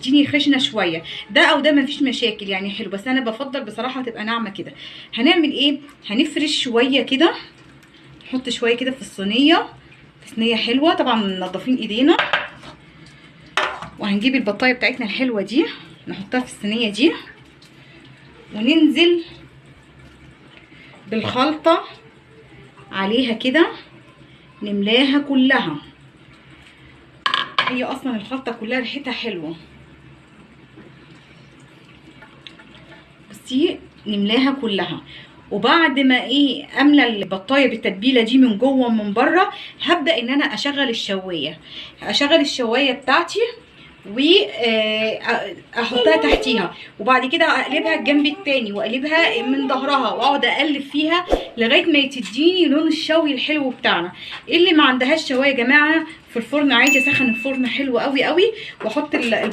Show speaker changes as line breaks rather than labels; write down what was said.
تديني خشنه شويه، ده او ده مفيش مشاكل يعني حلو، بس انا بفضل بصراحه تبقى ناعمه كده. هنعمل ايه؟ هنفرش شويه كده، نحط شويه كده في الصينيه، في صينيه حلوه طبعا منضفين ايدينا. وهنجيب البطايه بتاعتنا الحلوه دي نحطها في الصينيه دي، وننزل بالخلطه عليها كده، نملاها كلها. هي اصلا الخلطه كلها ريحتها حلوه. بصي نملاها كلها، وبعد ما ايه املى البطايه بالتتبيله دي من جوه ومن بره، هبدا ان انا اشغل الشوايه بتاعتي واحطها تحتيها، وبعد كده اقلبها الجنب التاني واقلبها من ظهرها، واقعد اقلب فيها لغايه ما تديني لون الشوي الحلو بتاعنا. اللي ما عندهاش شوايه يا جماعه في الفرن عادي، اسخن الفرن حلو قوي قوي واحط البطايه